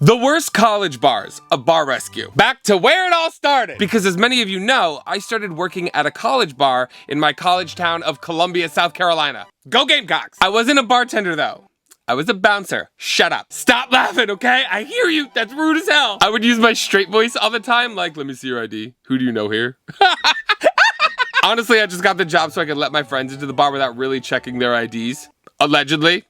The worst college bars, a bar rescue. Back to where it all started. Because as many of you know, I started working at a college bar in my college town of Columbia, South Carolina. Go Gamecocks! I wasn't a bartender though. I was a bouncer. Shut up. Stop laughing, okay? I hear you. That's rude as hell. I would use my straight voice all the time, like, let me see your ID. Who do you know here? Honestly, I just got the job so I could let my friends into the bar without really checking their IDs. Allegedly.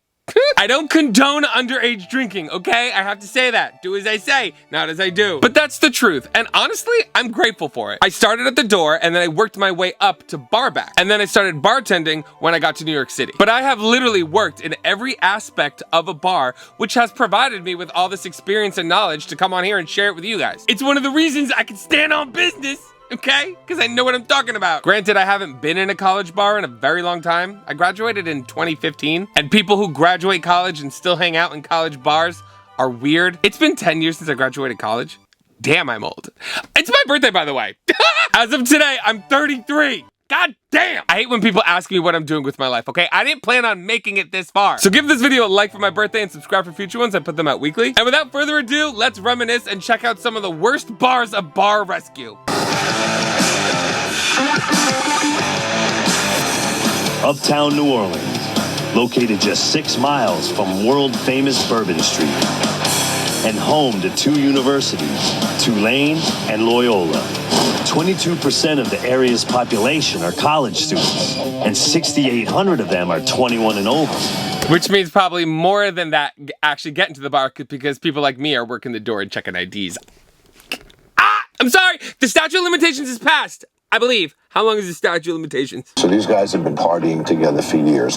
I don't condone underage drinking, okay? I have to say that. Do as I say, not as I do. But that's the truth, and honestly, I'm grateful for it. I started at the door, and then I worked my way up to barback. And then I started bartending when I got to New York City. But I have literally worked in every aspect of a bar, which has provided me with all this experience and knowledge to come on here and share it with you guys. It's one of the reasons I can stand on business. Okay? Because I know what I'm talking about. Granted, I haven't been in a college bar in a very long time. I graduated in 2015, and people who graduate college and still hang out in college bars are weird. It's been 10 years since I graduated college. Damn, I'm old. It's my birthday, by the way. As of today, I'm 33. God damn! I hate when people ask me what I'm doing with my life, okay? I didn't plan on making it this far. So give this video a like for my birthday and subscribe for future ones. I put them out weekly. And without further ado, let's reminisce and check out some of the worst bars of bar rescue. Uptown New Orleans, located just 6 miles from world-famous Bourbon Street, and home to 2 universities, Tulane and Loyola. 22% of the area's population are college students, and 6,800 of them are 21 and over. Which means probably more than that actually get into the bar because people like me are working the door and checking IDs. I'm sorry, the statute of limitations is passed, I believe. How long is the statute of limitations? So these guys have been partying together for years.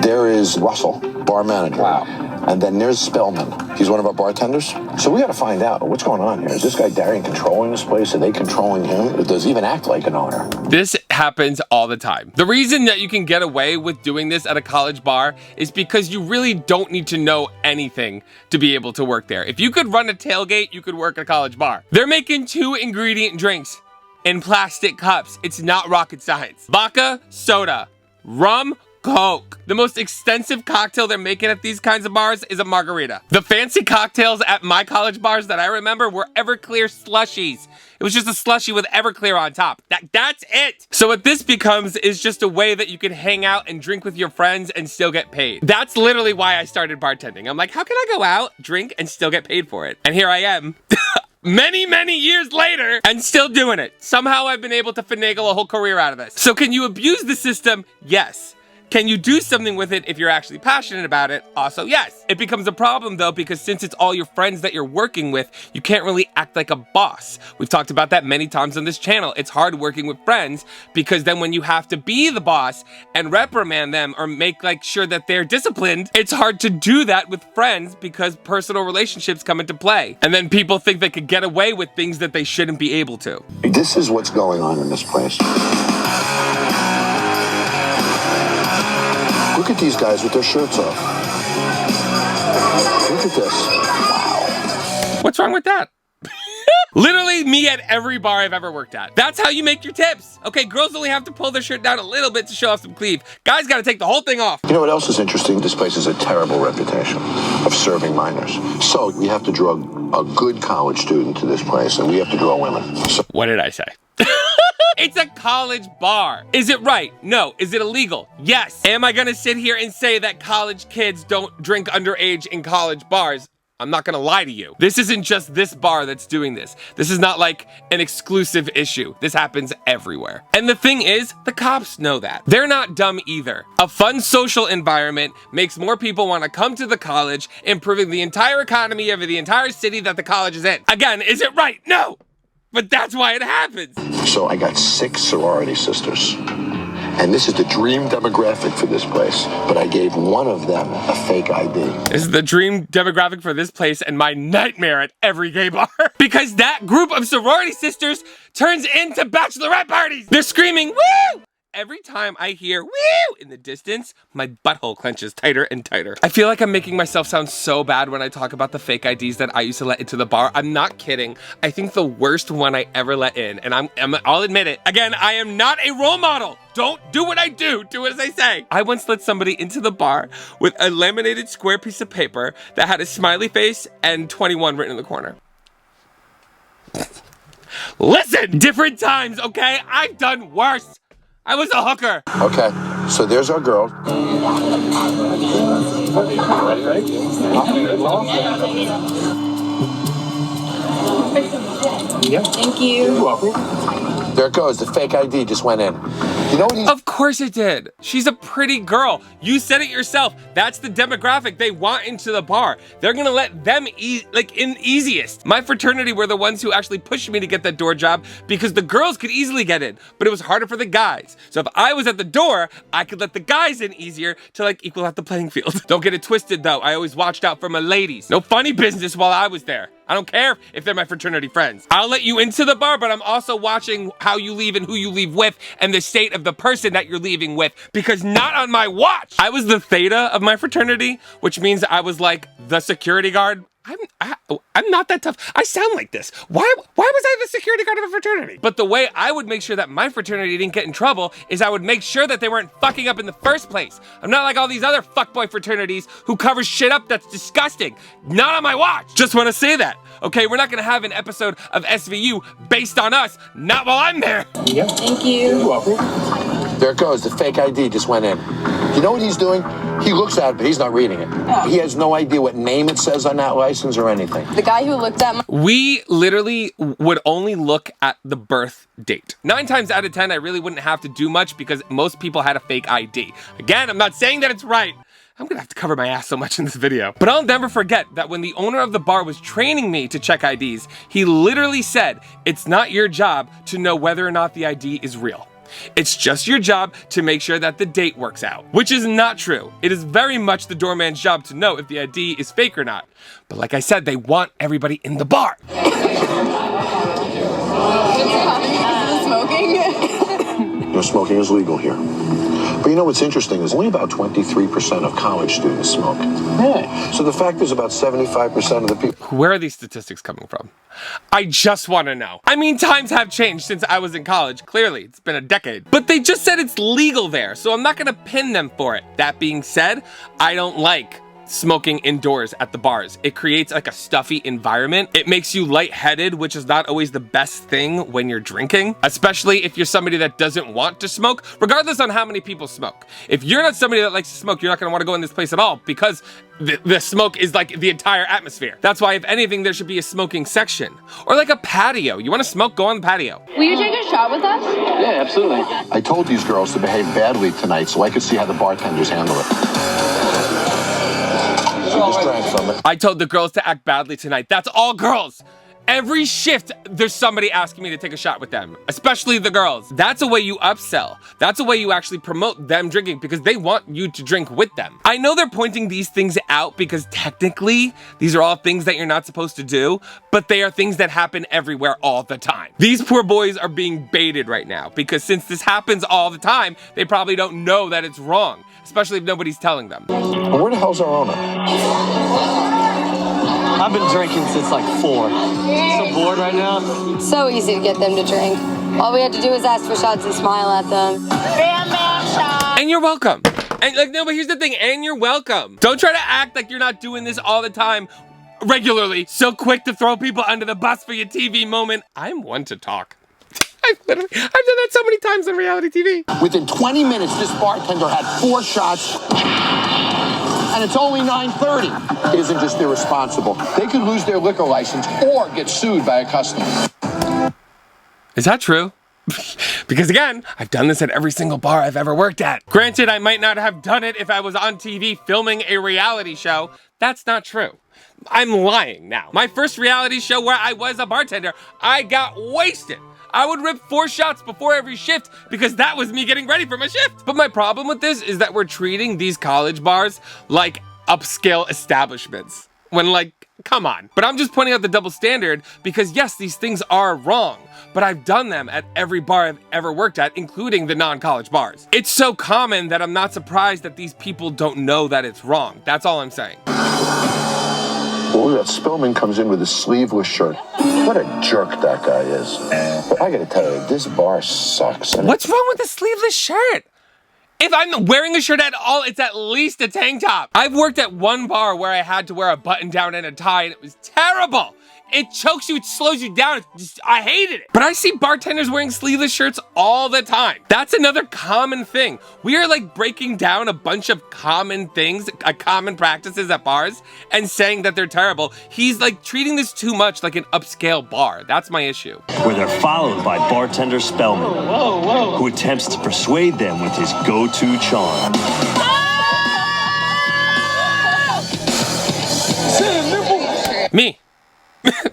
There is Russell, bar manager. Wow. And then there's Spellman. He's one of our bartenders. So we got to find out what's going on here. Is this guy Darian controlling this place? Are they controlling him? Does he even act like an owner? This happens all the time. The reason that you can get away with doing this at a college bar is because you really don't need to know anything to be able to work there. If you could run a tailgate, you could work at a college bar. They're making 2-ingredient drinks in plastic cups. It's not rocket science. Vodka, soda, rum, Coke. The most extensive cocktail they're making at these kinds of bars is a margarita. The fancy cocktails at my college bars that I remember were Everclear slushies. It was just a slushie with Everclear on top. That's it. So what this becomes is just a way that you can hang out and drink with your friends and still get paid. That's literally why I started bartending. I'm like, how can I go out, drink, and still get paid for it? And here I am. Many, many years later, and still doing it. Somehow I've been able to finagle a whole career out of this. So can you abuse the system? Yes. Can you do something with it if you're actually passionate about it? Also, yes. It becomes a problem though, because since it's all your friends that you're working with, you can't really act like a boss. We've talked about that many times on this channel. It's hard working with friends because then when you have to be the boss and reprimand them or make sure that they're disciplined, it's hard to do that with friends because personal relationships come into play. And then people think they could get away with things that they shouldn't be able to. This is what's going on in this place. Look at these guys with their shirts off. Look at this. Wow. What's wrong with that? Literally me at every bar I've ever worked at. That's how you make your tips. Okay, girls only have to pull their shirt down a little bit to show off some cleave. Guys gotta take the whole thing off. You know what else is interesting? This place has a terrible reputation of serving minors. So we have to draw a good college student to this place, and we have to draw women. So what did I say? It's a college bar. Is it right? No. Is it illegal? Yes. Am I gonna sit here and say that college kids don't drink underage in college bars? I'm not gonna lie to you. This isn't just this bar that's doing this. This is not like an exclusive issue. This happens everywhere. And the thing is, the cops know that. They're not dumb either. A fun social environment makes more people wanna come to the college, improving the entire economy of the entire city that the college is in. Again, is it right? No. But that's why it happens. So I got 6 sorority sisters. And this is the dream demographic for this place. But I gave one of them a fake ID. This is the dream demographic for this place and my nightmare at every gay bar. Because that group of sorority sisters turns into bachelorette parties. They're screaming, woo! every time I hear woo in the distance, my butthole clenches tighter and tighter. I feel like I'm making myself sound so bad when I talk about the fake IDs that I used to let into the bar. I'm not kidding. I think the worst one I ever let in, and I'll admit it. Again, I am not a role model. Don't do what I do as I say. I once let somebody into the bar with a laminated square piece of paper that had a smiley face and 21 written in the corner. Listen, different times, okay? I've done worse. I was a hooker. Okay, so there's our girl. Thank you. You're welcome. There it goes. The fake ID just went in. You know what he's... Of course it did. She's a pretty girl. You said it yourself. That's the demographic they want into the bar. They're gonna let them in easiest. My fraternity were the ones who actually pushed me to get that door job because the girls could easily get in, but it was harder for the guys. So if I was at the door, I could let the guys in easier to equal out the playing field. Don't get it twisted though. I always watched out for my ladies. No funny business while I was there. I don't care if they're my fraternity friends. I'll let you into the bar, but I'm also watching how you leave and who you leave with and the state of the person that you're leaving with, because not on my watch. I was the theta of my fraternity, which means I was like the security guard. I'm not that tough. I sound like this. Why was I the security guard of a fraternity? But the way I would make sure that my fraternity didn't get in trouble is I would make sure that they weren't fucking up in the first place. I'm not like all these other fuckboy fraternities who cover shit up that's disgusting. Not on my watch. Just want to say that. Okay, we're not gonna have an episode of SVU based on us, not while I'm there. Yep. Thank you. You're welcome. There it goes. The fake ID just went in. You know what he's doing? He looks at it, but he's not reading it. Oh. He has no idea what name it says on that license or anything. The guy who looked at my... We literally would only look at the birth date. 9 times out of 10, I really wouldn't have to do much because most people had a fake ID. Again, I'm not saying that it's right. I'm gonna have to cover my ass so much in this video. But I'll never forget that when the owner of the bar was training me to check IDs, he literally said, it's not your job to know whether or not the ID is real. It's just your job to make sure that the date works out, which is not true. It is very much the doorman's job to know if the ID is fake or not. But like I said, they want everybody in the bar. Smoking? No, smoking is legal here. But you know what's interesting is only about 23% of college students smoke. Yeah. So the fact is about 75% of the people... Where are these statistics coming from? I just want to know. I mean, times have changed since I was in college. Clearly, it's been a decade. But they just said it's legal there, so I'm not going to pin them for it. That being said, I don't like smoking indoors at the bars. It creates like a stuffy environment. It makes you lightheaded, which is not always the best thing when you're drinking, especially if you're somebody that doesn't want to smoke, regardless on how many people smoke. If you're not somebody that likes to smoke, you're not going to want to go in this place at all because the smoke is like the entire atmosphere. That's why, if anything, there should be a smoking section or like a patio. You want to smoke? Go on the patio. Will you take a shot with us? Yeah, absolutely. I told these girls to behave badly tonight so I could see how the bartenders handle it. Just drank from it. I told the girls to act badly tonight. That's all girls. Every shift, there's somebody asking me to take a shot with them, especially the girls. That's a way you upsell. That's a way you actually promote them drinking because they want you to drink with them. I know they're pointing these things out because technically, these are all things that you're not supposed to do, but they are things that happen everywhere all the time. These poor boys are being baited right now because since this happens all the time, they probably don't know that it's wrong, especially if nobody's telling them. Where the hell's our owner? I've been drinking since like 4. So bored right now. So easy to get them to drink. All we had to do was ask for shots and smile at them. Bam, bam, shot. And you're welcome. And no, but here's the thing, and you're welcome. Don't try to act like you're not doing this all the time, regularly. So quick to throw people under the bus for your TV moment. I'm one to talk. I've done that so many times on reality TV. Within 20 minutes, this bartender had 4 shots, and it's only 9:30. It isn't just irresponsible. They could lose their liquor license or get sued by a customer. Is that true? Because again, I've done this at every single bar I've ever worked at. Granted, I might not have done it if I was on TV filming a reality show. That's not true. I'm lying now. My first reality show where I was a bartender, I got wasted. I would rip 4 shots before every shift because that was me getting ready for my shift. But my problem with this is that we're treating these college bars like upscale establishments, when like Come on. But I'm just pointing out the double standard because yes, these things are wrong, but I've done them at every bar I've ever worked at, including the non-college bars. It's so common that I'm not surprised that these people don't know that it's wrong. That's all I'm saying. Well, that Spillman comes in with a sleeveless shirt. What a jerk that guy is. But I gotta tell you, this bar sucks. What's wrong with the sleeveless shirt? If I'm wearing a shirt at all, it's at least a tank top. I've worked at one bar where I had to wear a button down and a tie, and it was terrible. It chokes you, it slows you down. I hated it. But I see bartenders wearing sleeveless shirts all the time. That's another common thing. We are like breaking down a bunch of common things, common practices at bars and saying that they're terrible. He's like treating this too much like an upscale bar. That's my issue. Where they're followed by bartender Spellman, who attempts to persuade them with his go-to charm. Me.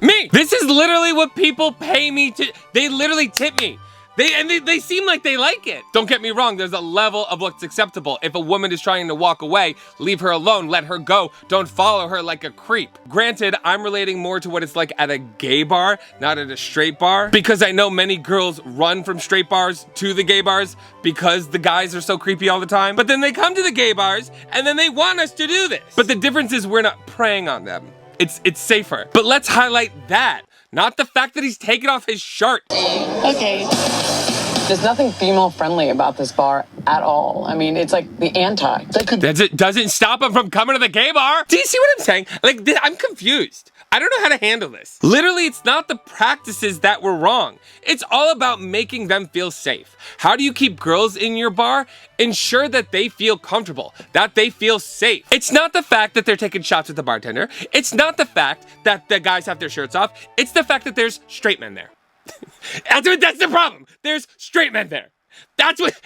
Me! This is literally what people pay me to. They literally tip me. They seem like they like it. Don't get me wrong, there's a level of what's acceptable. If a woman is trying to walk away, leave her alone, let her go. Don't follow her like a creep. Granted, I'm relating more to what it's like at a gay bar, not at a straight bar, because I know many girls run from straight bars to the gay bars because the guys are so creepy all the time. But then they come to the gay bars and then they want us to do this. But the difference is we're not preying on them. It's safer. But let's highlight that, not the fact that he's taking off his shirt. Okay. There's nothing female friendly about this bar at all. I mean, it's like the anti. Doesn't stop him from coming to the gay bar. Do you see what I'm saying? Like, I'm confused. I don't know how to handle this. Literally, it's not the practices that were wrong. It's all about making them feel safe. How do you keep girls in your bar? Ensure that they feel comfortable, that they feel safe. It's not the fact that they're taking shots with the bartender. It's not the fact that the guys have their shirts off. It's the fact that there's straight men there. That's the problem. There's straight men there. That's what,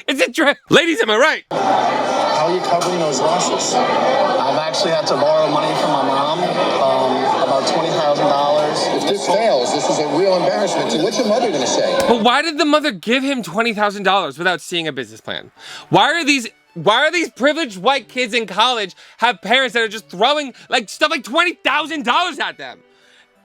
is it true? Ladies, am I right? How are you covering those losses? I've actually had to borrow money from my mom, about $20,000. If this fails, this is a real embarrassment. So what's your mother gonna say? But why did the mother give him $20,000 without seeing a business plan? Why are these privileged white kids in college have parents that are just throwing like stuff like $20,000 at them?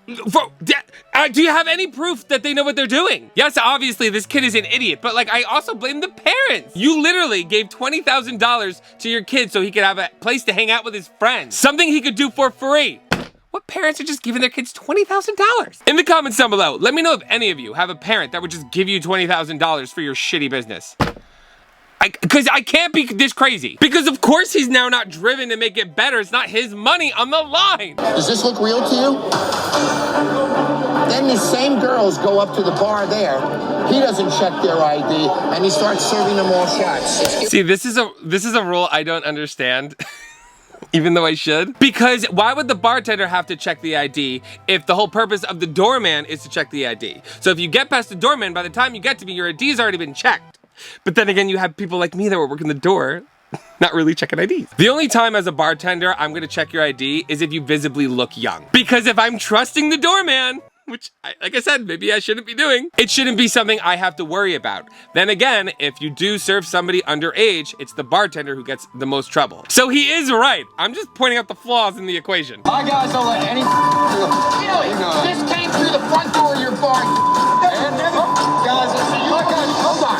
Do you have any proof that they know what they're doing? Yes, obviously this kid is an idiot, but like I also blame the parents. You literally gave $20,000 to your kid so he could have a place to hang out with his friends. Something he could do for free. What parents are just giving their kids $20,000? In the comments down below, let me know if any of you have a parent that would just give you $20,000 for your shitty business. Because I can't be this crazy. Because of course he's now not driven to make it better. It's not his money on the line. Does this look real to you? Then these same girls go up to the bar there. He doesn't check their ID, and he starts serving them all shots. See, this is a rule I don't understand. Even though I should. Because why would the bartender have to check the ID if the whole purpose of the doorman is to check the ID? So if you get past the doorman, by the time you get to me, your ID's already been checked. But then again, you have people like me that were working the door, not really checking IDs. The only time as a bartender I'm gonna check your ID is if you visibly look young. Because if I'm trusting the doorman, which, like I said, maybe I shouldn't be doing, it shouldn't be something I have to worry about. Then again, if you do serve somebody underage, it's the bartender who gets the most trouble. So he is right. I'm just pointing out the flaws in the equation. My guys don't let any This came through the front door of your bar. Guys, hold on.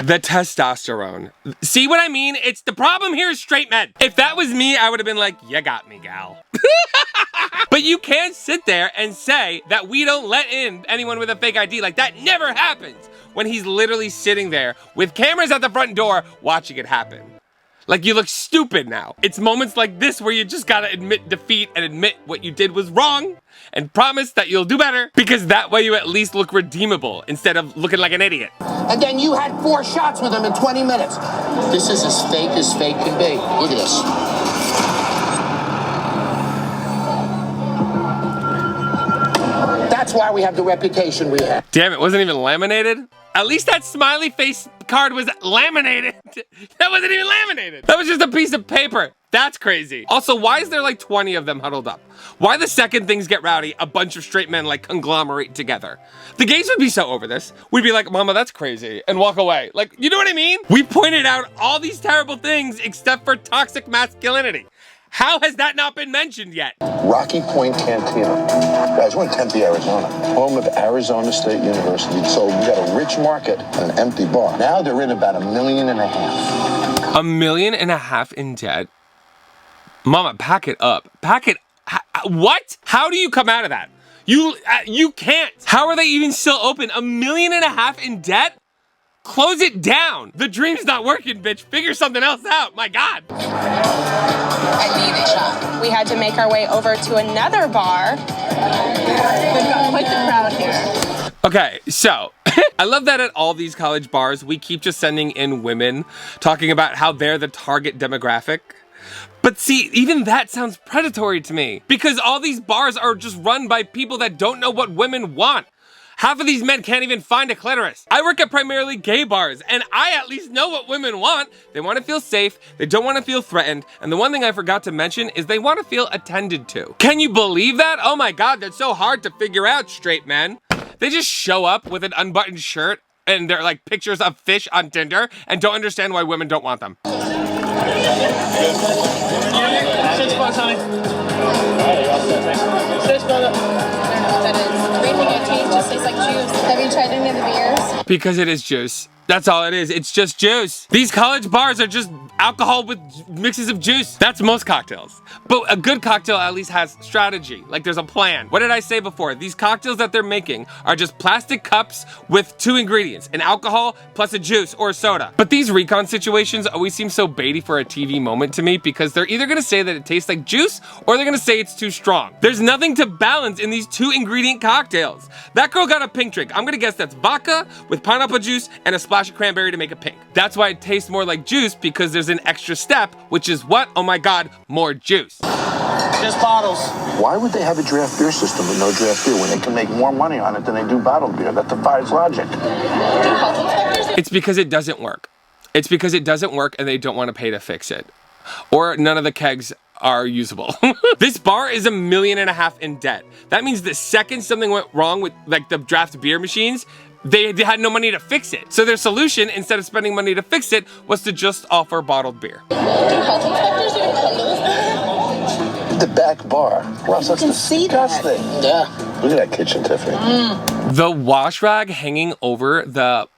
The testosterone. See what I mean? It's the problem here is straight men. If that was me, I would have been like, you got me, gal. But you can't sit there and say that we don't let in anyone with a fake ID. Like that never happens when he's literally sitting there with cameras at the front door watching it happen. Like you look stupid now. It's moments like this where you just gotta admit defeat and admit what you did was wrong and promise that you'll do better, because that way you at least look redeemable instead of looking like an idiot. And then you had 4 shots with him in 20 minutes. This is as fake can be. Look at this. That's why we have the reputation we have. Damn, it wasn't even laminated? At least that smiley face card was laminated. That wasn't even laminated. That was just a piece of paper. That's crazy. Also, why is there like 20 of them huddled up? Why the second things get rowdy, a bunch of straight men like conglomerate together? The gays would be so over this. We'd be like, mama, that's crazy, and walk away. Like, you know what I mean? We pointed out all these terrible things except for toxic masculinity. How has that not been mentioned yet? Rocky Point Cantina. Guys, we're in Tempe, Arizona, home of Arizona State University. So we got a rich market and an empty bar. Now they're in about $1.5 million. $1.5 million in debt? Mama, pack it up. Pack it. What? How do you come out of that? You can't. How are they even still open? $1.5 million in debt? Close it down. The dream's not working, bitch. Figure something else out. My God. I need a shot. We had to make our way over to another bar. We've got quite the crowd here. Okay, so I love that at all these college bars, we keep just sending in women talking about how they're the target demographic. But see, even that sounds predatory to me because all these bars are just run by people that don't know what women want. Half of these men can't even find a clitoris. I work at primarily gay bars, and I at least know what women want. They want to feel safe, they don't want to feel threatened, and the one thing I forgot to mention is they want to feel attended to. Can you believe that? Oh my God, that's so hard to figure out, straight men. They just show up with an unbuttoned shirt and they're like pictures of fish on Tinder and don't understand why women don't want them. 6 bucks, honey. 6 bucks. That is everything I taste just tastes like juice. Have you tried any of the beers? Because it is juice. That's all it is. It's just juice. These college bars are just alcohol with mixes of juice. That's most cocktails. But a good cocktail at least has strategy. Like there's a plan. What did I say before? These cocktails that they're making are just plastic cups with 2 ingredients, an alcohol plus a juice or a soda. But these recon situations always seem so baity for a TV moment to me because they're either gonna say that it tastes like juice or they're gonna say it's too strong. There's nothing to balance in these 2 ingredient cocktails. That girl got a pink drink. I'm gonna guess that's vodka with pineapple juice and a splash of cranberry to make it pink. That's why it tastes more like juice because there's an extra step, which is what? Oh my God, more juice. Just bottles. Why would they have a draft beer system with no draft beer when they can make more money on it than they do bottled beer? That defies logic. It's because it doesn't work. It's because it doesn't work and they don't want to pay to fix it. Or none of the kegs are usable. This bar is $1.5 million in debt. That means the second something went wrong with like the draft beer machines, they had no money to fix it. So their solution, instead of spending money to fix it, was to just offer bottled beer. The back bar. Ross, that's disgusting. Yeah. Look at that kitchen, Tiffany. The wash rag hanging over the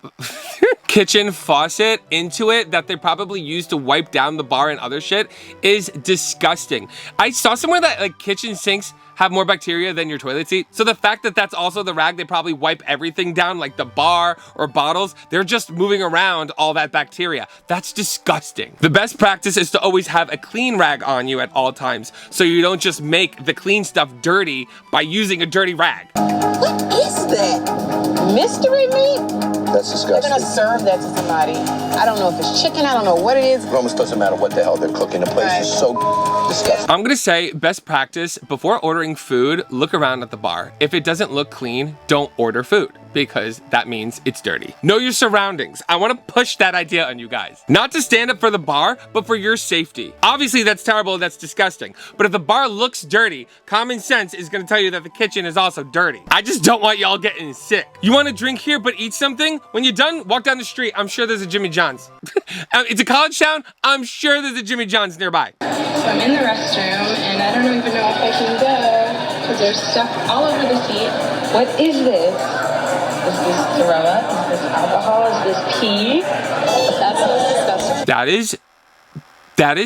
kitchen faucet into it that they probably use to wipe down the bar and other shit is disgusting. I saw somewhere that like kitchen sinks have more bacteria than your toilet seat. So the fact that that's also the rag they probably wipe everything down, like the bar or bottles, they're just moving around all that bacteria. That's disgusting. The best practice is to always have a clean rag on you at all times, so you don't just make the clean stuff dirty by using a dirty rag. What is that? Mystery meat? That's They're disgusting. gonna serve that to somebody. I don't know if it's chicken, I don't know what it is. It almost doesn't matter what the hell they're cooking. The place is so disgusting. I'm gonna say best practice, before ordering food, look around at the bar. If it doesn't look clean, don't order food because that means it's dirty. Know your surroundings. I wanna push that idea on you guys. Not to stand up for the bar, but for your safety. Obviously that's terrible, that's disgusting. But if the bar looks dirty, common sense is gonna tell you that the kitchen is also dirty. I just don't want y'all getting sick. You wanna drink here but eat something? When you're done, walk down the street. I'm sure there's a Jimmy John's. It's a college town. I'm sure there's a Jimmy John's nearby. So I'm in the restroom and I don't even know if I can go because there's stuff all over the seat. What is this? Is this throw up? Is this alcohol? Is this pee? That's disgusting. That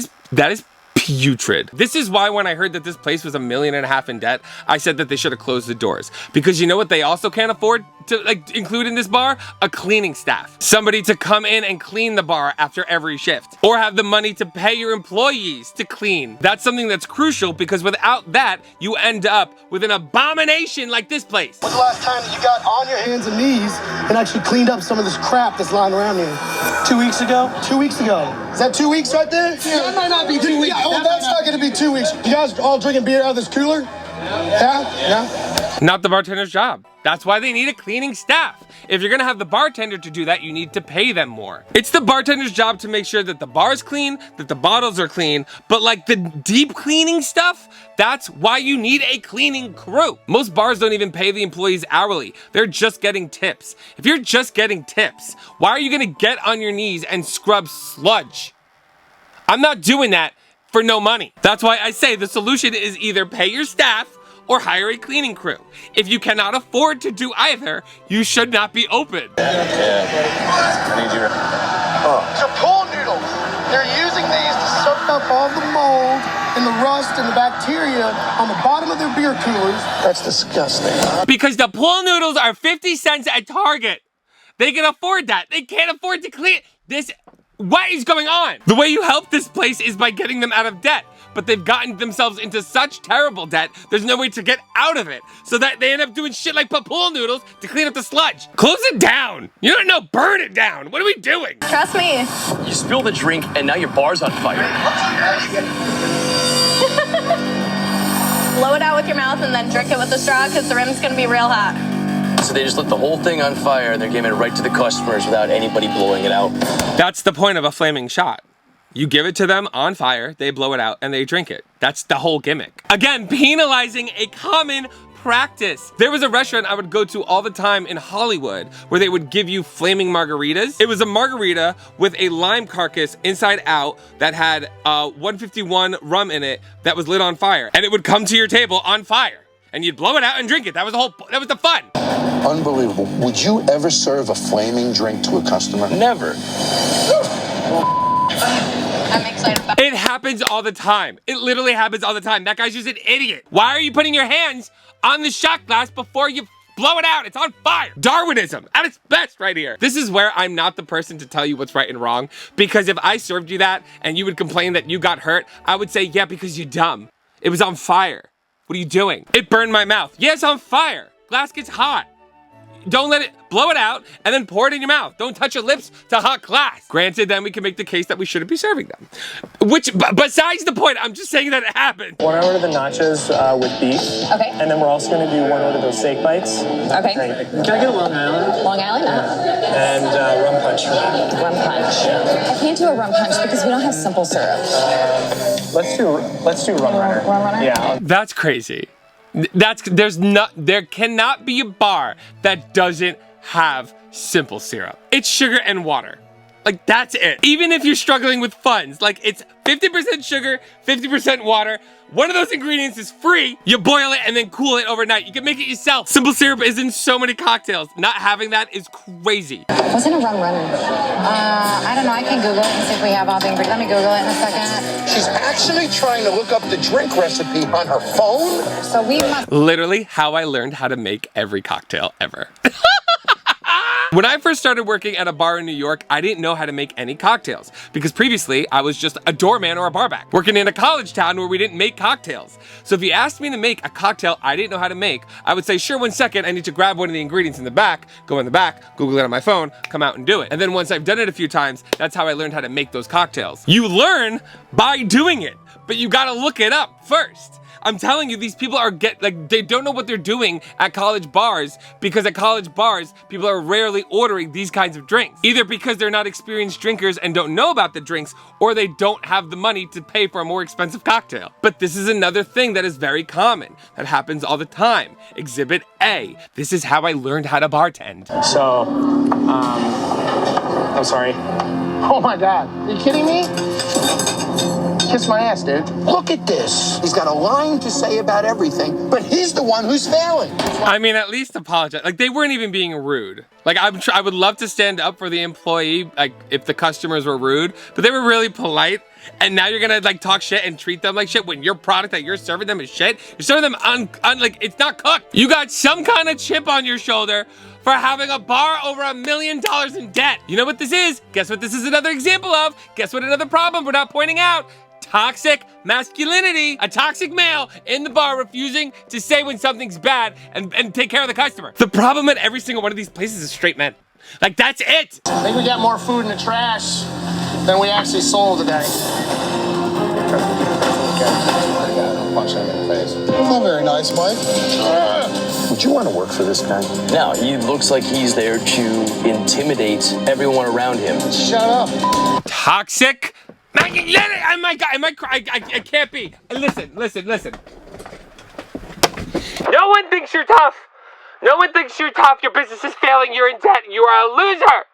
is putrid. This is why when I heard that this place was $1.5 million in debt, I said that they should have closed the doors. Because you know what they also can't afford to like include in this bar? A cleaning staff. Somebody to come in and clean the bar after every shift. Or have the money to pay your employees to clean. That's something that's crucial because without that, you end up with an abomination like this place. When's the last time that you got on your hands and knees and actually cleaned up some of this crap that's lying around here? 2 weeks ago? 2 weeks ago. Is that 2 weeks right there? Yeah. That might not be 2 weeks. Yeah, well, that's not going to be 2 weeks. You guys all drinking beer out of this cooler? Yeah? Not the bartender's job. That's why they need a cleaning staff. If you're gonna have the bartender to do that, you need to pay them more. It's the bartender's job to make sure that the bar's clean, that the bottles are clean, but like the deep cleaning stuff, that's why you need a cleaning crew. Most bars don't even pay the employees hourly. They're just getting tips. If you're just getting tips, why are you gonna get on your knees and scrub sludge? I'm not doing that for no money. That's why I say the solution is either pay your staff or hire a cleaning crew. If you cannot afford to do either, you should not be open. I need your... These are pool noodles. They're using these to soak up all the mold and the rust and the bacteria on the bottom of their beer coolers. That's disgusting. Because the pool noodles are 50 cents at Target. They can afford that. They can't afford to clean this. What is going on? The way you help this place is by getting them out of debt. But they've gotten themselves into such terrible debt, there's no way to get out of it. So that they end up doing shit like put pool noodles to clean up the sludge. Close it down. You don't know, burn it down. What are we doing? Trust me. You spilled the drink and now your bar's on fire. Blow it out with your mouth and then drink it with a straw because the rim's gonna be real hot. So they just lit the whole thing on fire and they're giving it right to the customers without anybody blowing it out. That's the point of a flaming shot. You give it to them on fire, they blow it out, and they drink it. That's the whole gimmick. Again, penalizing a common practice. There was a restaurant I would go to all the time in Hollywood where they would give you flaming margaritas. It was a margarita with a lime carcass inside out that had 151 rum in it that was lit on fire. And it would come to your table on fire. And you'd blow it out and drink it. That was the fun. Unbelievable. Would you ever serve a flaming drink to a customer? Never. I'm excited about It happens all the time. It literally happens all the time. That guy's just an idiot. Why are you putting your hands on the shot glass before you blow it out? It's on fire. Darwinism at its best right here. This is where I'm not the person to tell you what's right and wrong, because if I served you that and you would complain that you got hurt, I would say, yeah, because you're dumb. It was on fire. What are you doing? It burned my mouth. Yeah, it's on fire. Glass gets hot. Don't let it, blow it out and then pour it in your mouth. Don't touch your lips to hot glass. Granted, then we can make the case that we shouldn't be serving them. Which, besides the point, I'm just saying that it happened. One order of the nachos with beef. Okay. And then we're also going to do one order of those steak bites. Okay. Can I get a Long Island? Long Island? And rum punch for me. Rum punch. I can't do a rum punch because we don't have simple syrup. Let's do rum runner. Rum runner? Yeah. That's crazy. There cannot be a bar that doesn't have simple syrup. It's sugar and water. Like, that's it. Even if you're struggling with funds, like, it's 50% sugar, 50% water. One of those ingredients is free. You boil it and then cool it overnight. You can make it yourself. Simple syrup is in so many cocktails. Not having that is crazy. What's in a rum runner? I don't know. I can Google it and see if we have all the ingredients. Let me Google it in a second. She's actually trying to look up the drink recipe on her phone. So we must... Literally how I learned how to make every cocktail ever. When I first started working at a bar in New York, I didn't know how to make any cocktails because previously I was just a doorman or a barback working in a college town where we didn't make cocktails. So if you asked me to make a cocktail I didn't know how to make, I would say, sure, 1 second, I need to grab one of the ingredients in the back, go in the back, Google it on my phone, come out and do it. And then once I've done it a few times, that's how I learned how to make those cocktails. You learn by doing it, but you gotta look it up first. I'm telling you, these people they don't know what they're doing at college bars, because at college bars, people are rarely ordering these kinds of drinks. Either because they're not experienced drinkers and don't know about the drinks, or they don't have the money to pay for a more expensive cocktail. But this is another thing that is very common, that happens all the time. Exhibit A. This is how I learned how to bartend. So, I'm sorry. Oh my God, are you kidding me? Kiss my ass, dude. Look at this. He's got a line to say about everything, but he's the one who's failing. I mean, at least apologize. Like, they weren't even being rude. Like, I would love to stand up for the employee, like, if the customers were rude, but they were really polite. And now you're gonna, like, talk shit and treat them like shit when your product that you're serving them is shit. You're serving them like, it's not cooked. You got some kind of chip on your shoulder for having a bar over $1 million in debt. You know what this is? Guess what this is another example of? Guess what another problem we're not pointing out? Toxic masculinity. A toxic male in the bar refusing to say when something's bad and take care of the customer. The problem at every single one of these places is straight men. Like, that's it. I think we got more food in the trash than we actually sold today. Punch him in the face. Not very nice, Mike. Would you want to work for this guy? No, he looks like he's there to intimidate everyone around him. Shut up. Toxic. I can't be. Listen. No one thinks you're tough. No one thinks you're tough. Your business is failing. You're in debt. You are a loser.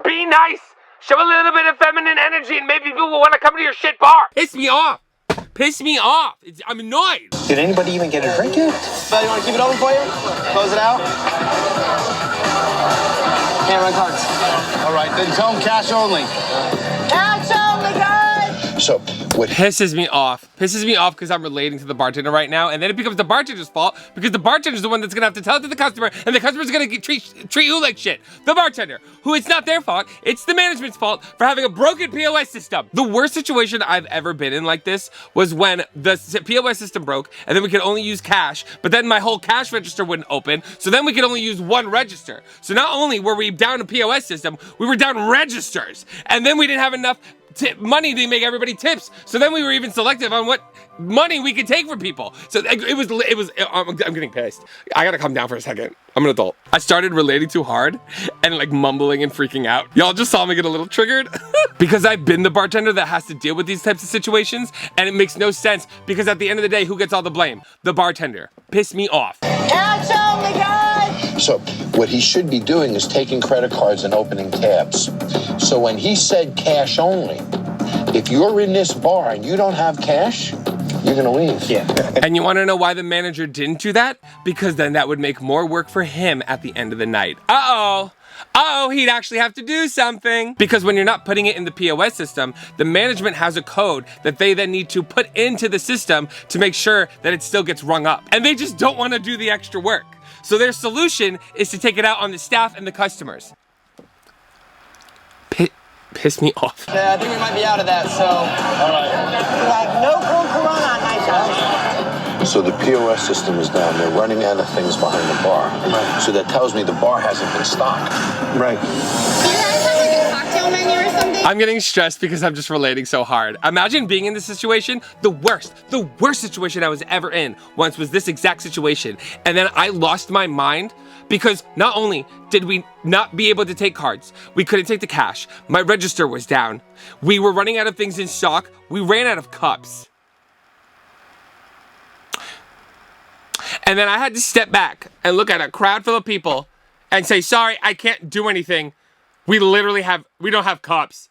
Be nice. Show a little bit of feminine energy and maybe people will want to come to your shit bar. Piss me off. I'm annoyed. Did anybody even get a drink yet? Phil, you want to keep it open for you? Close it out? Can't run cards. All right, then tell them cash only. Cash only, guys! So, what Pisses me off because I'm relating to the bartender right now, and then it becomes the bartender's fault because the bartender's the one that's gonna have to tell it to the customer, and the customer's gonna treat you like shit. The bartender, who it's not their fault, it's the management's fault for having a broken POS system. The worst situation I've ever been in like this was when the POS system broke, and then we could only use cash, but then my whole cash register wouldn't open, so then we could only use one register. So not only were we down a POS system, we were down registers, and then we didn't have enough money to make everybody tips. So then we were even selective on what money we could take from people. So I'm getting pissed. I gotta calm down for a second. I'm an adult. I started relating too hard and like mumbling and freaking out. Y'all just saw me get a little triggered because I've been the bartender that has to deal with these types of situations, and it makes no sense because at the end of the day, who gets all the blame? The bartender. Piss me off. Cash only, guys! So, what he should be doing is taking credit cards and opening tabs. So when he said cash only, if you're in this bar and you don't have cash, you're gonna leave. Yeah. And you wanna know why the manager didn't do that? Because then that would make more work for him at the end of the night. He'd actually have to do something. Because when you're not putting it in the POS system, the management has a code that they then need to put into the system to make sure that it still gets rung up. And they just don't wanna do the extra work. So their solution is to take it out on the staff and the customers. Piss me off. Yeah, I think we might be out of that, so. All right. Like, no cool corona, nice guys. So the POS system is down. They're running out of things behind the bar. Right. So that tells me the bar hasn't been stocked. Right. Do you guys have like a cocktail menu or something? I'm getting stressed because I'm just relating so hard. Imagine being in this situation. The worst situation I was ever in once was this exact situation. And then I lost my mind because not only did we not be able to take cards, we couldn't take the cash. My register was down. We were running out of things in stock. We ran out of cups. And then I had to step back and look at a crowd full of people and say, sorry, I can't do anything. We don't have cups.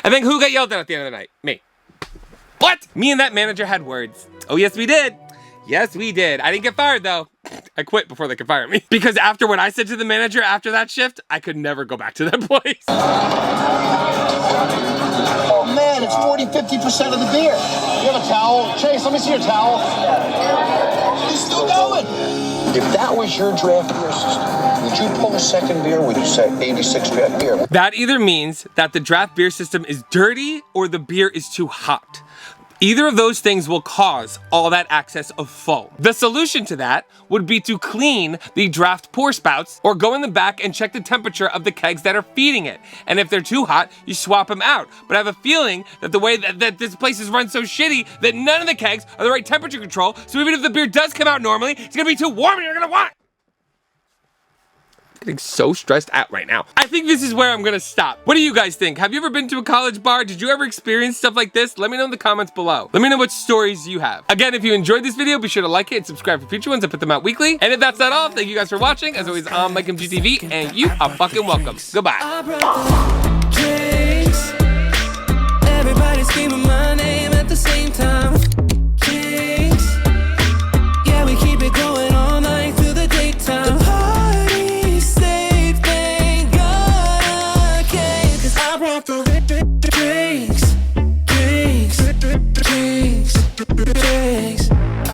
And then who got yelled at the end of the night? Me. What? Me and that manager had words. Oh, yes, we did. Yes, we did. I didn't get fired, though. I quit before they could fire me. Because after what I said to the manager after that shift, I could never go back to that place. Oh man, it's 40-50% of the beer. You have a towel? Chase, let me see your towel. He's still going. If that was your draft beer system, would you pull a second beer or would you say 86 draft beer? That either means that the draft beer system is dirty or the beer is too hot. Either of those things will cause all that excess of foam. The solution to that would be to clean the draft pour spouts or go in the back and check the temperature of the kegs that are feeding it. And if they're too hot, you swap them out. But I have a feeling that the way that this place is run so shitty that none of the kegs are the right temperature control. So even if the beer does come out normally, it's gonna be too warm and you're gonna want it. Getting so stressed out right now. I think this is where I'm gonna stop. What do you guys think? Have you ever been to a college bar? Did you ever experience stuff like this? Let me know in the comments below. Let me know what stories you have. Again, if you enjoyed this video, be sure to like it and subscribe for future ones. I put them out weekly. And if that's not all, thank you guys for watching. As always, I'm MikeMGTV, and you are fucking welcome. Goodbye. Everybody screaming my name at the same time.